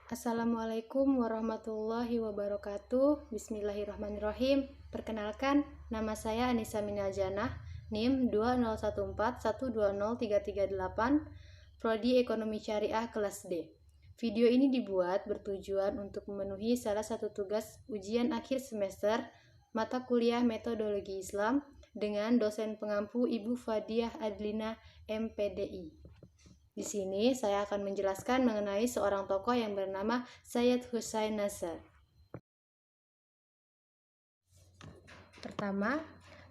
Assalamualaikum warahmatullahi wabarakatuh. Bismillahirrahmanirrahim. Perkenalkan, nama saya Anissa Minaljannah, NIM 20141203338, Prodi Ekonomi Syariah kelas D. Video ini dibuat bertujuan untuk memenuhi salah satu tugas ujian akhir semester mata kuliah Metodologi Islam dengan dosen pengampu Ibu Fadiah Adlina MPDI. Di sini saya akan menjelaskan mengenai seorang tokoh yang bernama Sayyid Hussein Nazar. Pertama,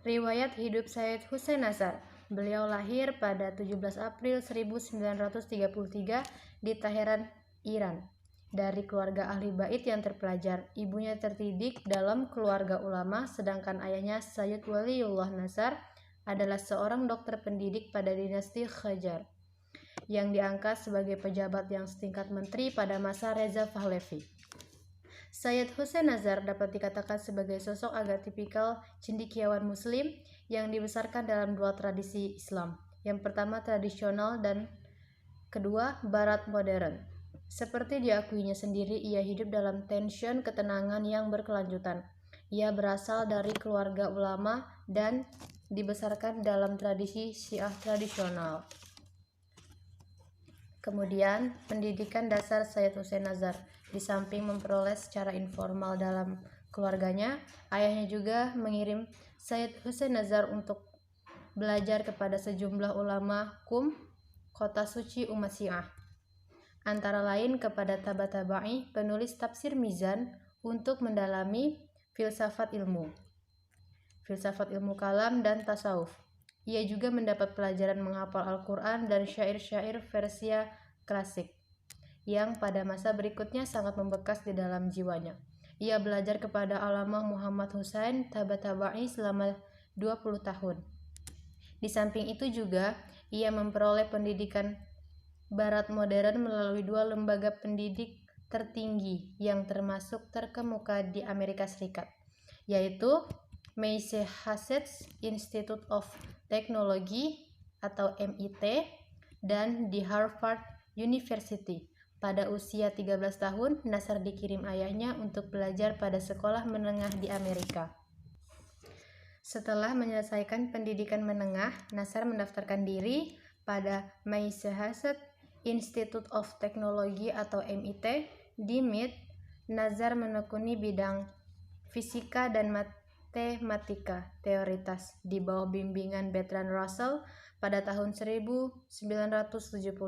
riwayat hidup Sayyid Hussein Nazar. Beliau lahir pada 17 April 1933 di Teheran, Iran. Dari keluarga ahli bait yang terpelajar, ibunya terdidik dalam keluarga ulama, sedangkan ayahnya Sayyid Waliullah Nazar adalah seorang dokter pendidik pada dinasti Qajar yang diangkat sebagai pejabat yang setingkat menteri pada masa Reza Pahlavi. Sayyid Hussein Nazar dapat dikatakan sebagai sosok agak tipikal cendekiawan muslim yang dibesarkan dalam dua tradisi Islam. Yang pertama tradisional dan kedua barat modern. Seperti diakuinya sendiri, ia hidup dalam tension ketenangan yang berkelanjutan. Ia berasal dari keluarga ulama dan dibesarkan dalam tradisi Syiah tradisional. Kemudian, pendidikan dasar Sayyid Hussein Nazar. Di samping memperoleh secara informal dalam keluarganya, ayahnya juga mengirim Sayyid Hussein Nazar untuk belajar kepada sejumlah ulama kota suci umat Syiah. Antara lain kepada Tabatabai, penulis tafsir Mizan, untuk mendalami filsafat ilmu kalam dan tasawuf. Ia juga mendapat pelajaran menghafal Al-Quran dan syair-syair Persia klasik, yang pada masa berikutnya sangat membekas di dalam jiwanya. Ia belajar kepada Allamah Muhammad Husain Tabatabai selama 20 tahun. Di samping itu juga, ia memperoleh pendidikan barat modern melalui dua lembaga pendidik tertinggi yang termasuk terkemuka di Amerika Serikat, yaitu Massachusetts Institute of Technology atau MIT dan di Harvard University. Pada usia 13 tahun, Nazar dikirim ayahnya untuk belajar pada sekolah menengah di Amerika. Setelah menyelesaikan pendidikan menengah, Nazar mendaftarkan diri pada Massachusetts Institute of Technology atau MIT di MIT. Nazar menekuni bidang fisika dan matematika teoritas di bawah bimbingan Bertrand Russell pada tahun 1970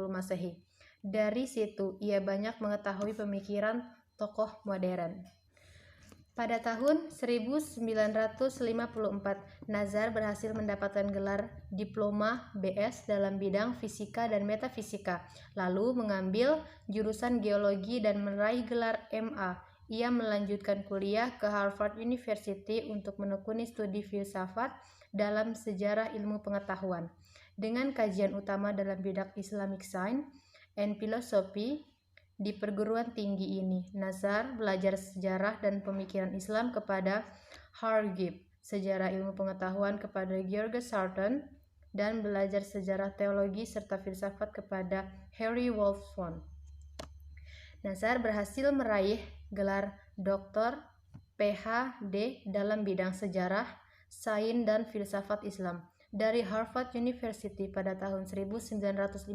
Masehi. Dari situ, ia banyak mengetahui pemikiran tokoh modern. Pada tahun 1954, Nazar berhasil mendapatkan gelar diploma BS dalam bidang fisika dan metafisika, lalu mengambil jurusan geologi dan meraih gelar MA. Ia melanjutkan kuliah ke Harvard University untuk menekuni studi filsafat dalam sejarah ilmu pengetahuan. Dengan kajian utama dalam bidang Islamic Science and Philosophy, di perguruan tinggi ini, Nazar belajar sejarah dan pemikiran Islam kepada Hargib, sejarah ilmu pengetahuan kepada George Sarton, dan belajar sejarah teologi serta filsafat kepada Harry Wolfson. Nazar berhasil meraih gelar Doktor PhD dalam bidang sejarah, sains dan filsafat Islam dari Harvard University pada tahun 1958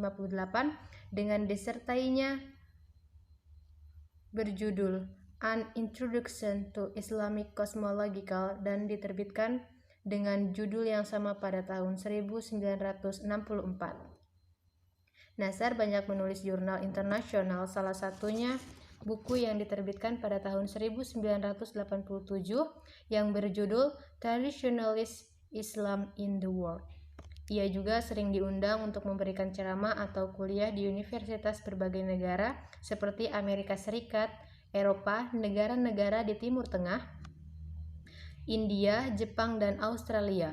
dengan disertainya berjudul An Introduction to Islamic Cosmological dan diterbitkan dengan judul yang sama pada tahun 1964. Nazar banyak menulis jurnal internasional, salah satunya buku yang diterbitkan pada tahun 1987 yang berjudul Traditionalist Islam in the World. Ia juga sering diundang untuk memberikan ceramah atau kuliah di universitas berbagai negara seperti Amerika Serikat, Eropa, negara-negara di Timur Tengah, India, Jepang, dan Australia.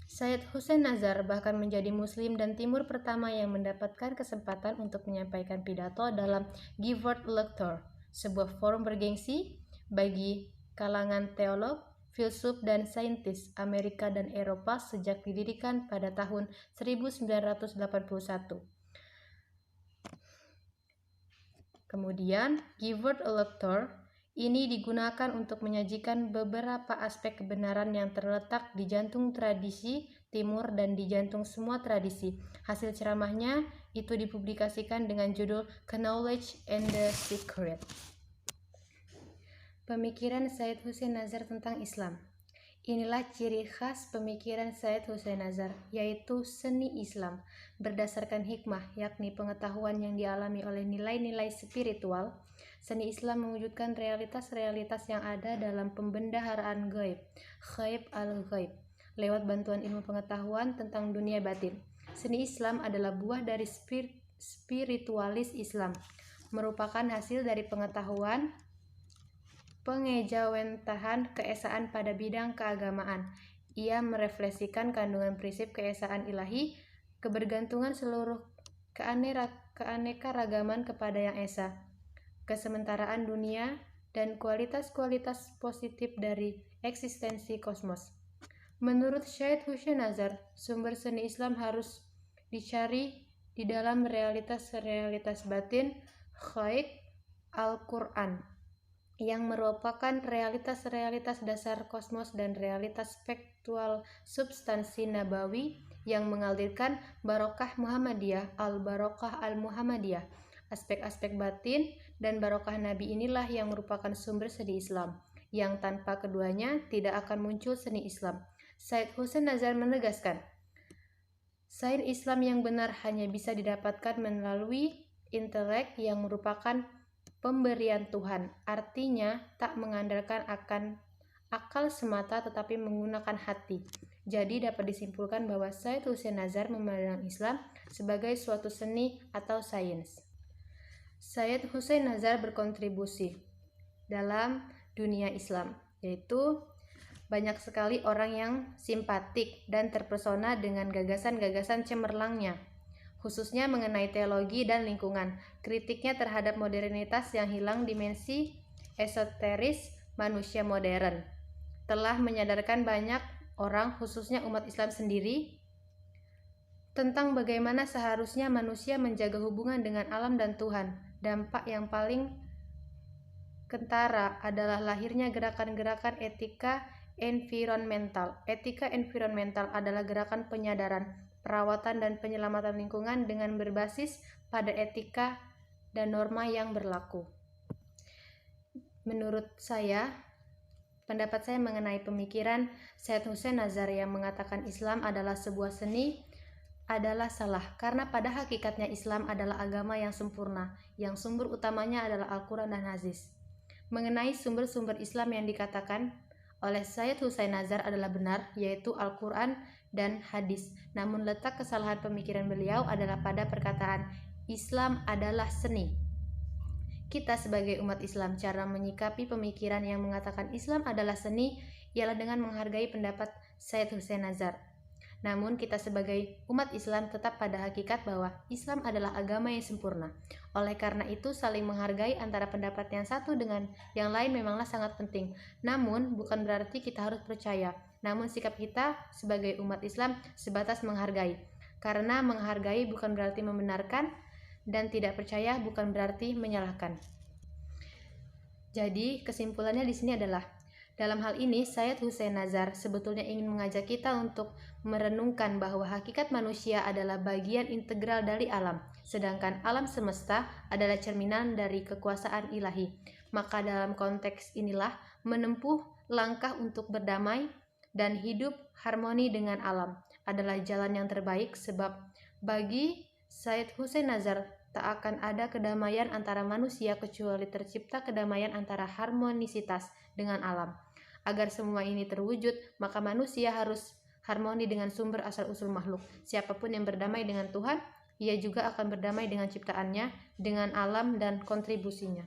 Sayyid Hussein Nazar bahkan menjadi Muslim dan Timur pertama yang mendapatkan kesempatan untuk menyampaikan pidato dalam Gifford Lecture, sebuah forum bergengsi bagi kalangan teolog, filsuf dan saintis Amerika dan Eropa sejak didirikan pada tahun 1981. Kemudian, keyword lecture ini digunakan untuk menyajikan beberapa aspek kebenaran yang terletak di jantung tradisi timur dan di jantung semua tradisi. Hasil ceramahnya itu dipublikasikan dengan judul Knowledge and the Secret. Pemikiran Syed Hussein Nazar tentang Islam. Inilah ciri khas pemikiran Syed Hussein Nazar, yaitu seni Islam, berdasarkan hikmah, yakni pengetahuan yang dialami oleh nilai-nilai spiritual. Seni Islam mewujudkan realitas-realitas yang ada dalam pembendaharaan gaib, ghaib al-ghaib, lewat bantuan ilmu pengetahuan tentang dunia batin. Seni Islam adalah buah dari spiritualis Islam, merupakan hasil dari pengetahuan pengejawentahan keesaan pada bidang keagamaan. Ia merefleksikan kandungan prinsip keesaan ilahi, kebergantungan seluruh keanekaragaman kepada Yang Esa, kesementaraan dunia, dan kualitas-kualitas positif dari eksistensi kosmos. Menurut Syed Hussein Nazar, sumber seni Islam harus dicari di dalam realitas-realitas batin, ghaib, Al-Quran, yang merupakan realitas-realitas dasar kosmos dan realitas spektual substansi nabawi yang mengalirkan barokah Muhammadiyah, al-barokah al-Muhammadiyah. Aspek-aspek batin dan barokah Nabi inilah yang merupakan sumber seni Islam, yang tanpa keduanya tidak akan muncul seni Islam. Syed Hussein Nazar menegaskan, sains Islam yang benar hanya bisa didapatkan melalui intelek yang merupakan pemberian Tuhan, artinya tak mengandalkan akan akal semata tetapi menggunakan hati. Jadi dapat disimpulkan bahwa Syed Hussein Nazar memandang Islam sebagai suatu seni atau sains. Syed Hussein Nazar berkontribusi dalam dunia Islam, yaitu banyak sekali orang yang simpatik dan terpesona dengan gagasan-gagasan cemerlangnya, khususnya mengenai teologi dan lingkungan. Kritiknya terhadap modernitas yang hilang dimensi esoteris manusia modern telah menyadarkan banyak orang, khususnya umat Islam sendiri, tentang bagaimana seharusnya manusia menjaga hubungan dengan alam dan Tuhan. Dampak yang paling kentara adalah lahirnya gerakan-gerakan etika environmental. Etika environmental adalah gerakan penyadaran, perawatan, dan penyelamatan lingkungan dengan berbasis pada etika dan norma yang berlaku. Menurut saya, pendapat saya mengenai pemikiran Syed Hussein Nazar yang mengatakan Islam adalah sebuah seni adalah salah, karena pada hakikatnya Islam adalah agama yang sempurna, yang sumber utamanya adalah Al-Quran dan Hadis. Mengenai sumber-sumber Islam yang dikatakan oleh Syed Hussein Nazar adalah benar, yaitu Al-Quran dan Hadis. Namun letak kesalahan pemikiran beliau adalah pada perkataan Islam adalah seni. Kita sebagai umat Islam, cara menyikapi pemikiran yang mengatakan Islam adalah seni ialah dengan menghargai pendapat Syed Hussein Nazar. Namun kita sebagai umat Islam tetap pada hakikat bahwa Islam adalah agama yang sempurna. Oleh karena itu, saling menghargai antara pendapat yang satu dengan yang lain memanglah sangat penting. Namun bukan berarti kita harus percaya. Namun sikap kita sebagai umat Islam sebatas menghargai. Karena menghargai bukan berarti membenarkan, dan tidak percaya bukan berarti menyalahkan. Jadi kesimpulannya di sini adalah, dalam hal ini Syed Hussein Nazar sebetulnya ingin mengajak kita untuk merenungkan bahwa hakikat manusia adalah bagian integral dari alam, sedangkan alam semesta adalah cerminan dari kekuasaan ilahi. Maka dalam konteks inilah menempuh langkah untuk berdamai dan hidup harmoni dengan alam adalah jalan yang terbaik, sebab bagi Syed Hussein Nazar tak akan ada kedamaian antara manusia kecuali tercipta kedamaian antara harmonisitas dengan alam. Agar semua ini terwujud, maka manusia harus harmoni dengan sumber asal-usul makhluk. Siapapun yang berdamai dengan Tuhan, ia juga akan berdamai dengan ciptaannya, dengan alam dan kontribusinya.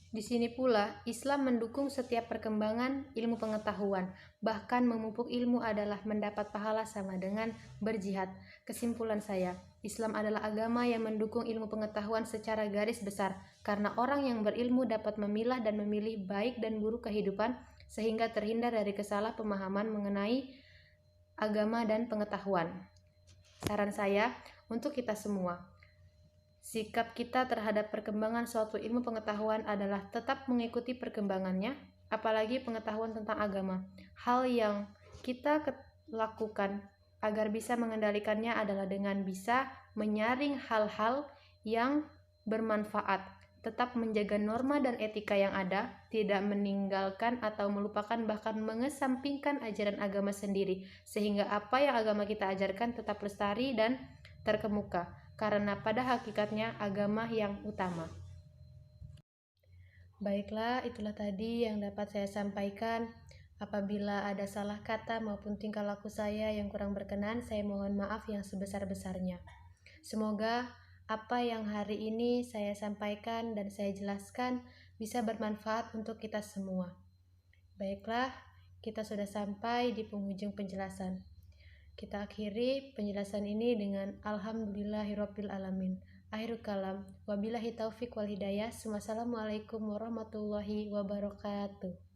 Di sini pula, Islam mendukung setiap perkembangan ilmu pengetahuan. Bahkan memupuk ilmu adalah mendapat pahala sama dengan berjihad. Kesimpulan saya, Islam adalah agama yang mendukung ilmu pengetahuan secara garis besar, karena orang yang berilmu dapat memilah dan memilih baik dan buruk kehidupan, sehingga terhindar dari kesalahpahaman mengenai agama dan pengetahuan. Saran saya untuk kita semua, Sikap kita terhadap perkembangan suatu ilmu pengetahuan adalah tetap mengikuti perkembangannya, apalagi pengetahuan tentang agama. Hal yang kita lakukan agar bisa mengendalikannya adalah dengan bisa menyaring hal-hal yang bermanfaat, tetap menjaga norma dan etika yang ada, tidak meninggalkan atau melupakan bahkan mengesampingkan ajaran agama sendiri, sehingga apa yang agama kita ajarkan tetap lestari dan terkemuka, karena pada hakikatnya agama yang utama. Baiklah, itulah tadi yang dapat saya sampaikan. Apabila ada salah kata maupun tingkah laku saya yang kurang berkenan, saya mohon maaf yang sebesar-besarnya. Semoga apa yang hari ini saya sampaikan dan saya jelaskan bisa bermanfaat untuk kita semua. Baiklah, kita sudah sampai di penghujung penjelasan. Kita akhiri penjelasan ini dengan Alhamdulillahirabbil alamin. Akhirul kalam. Wabillahi taufik wal hidayah. Wassalamualaikum warahmatullahi wabarakatuh.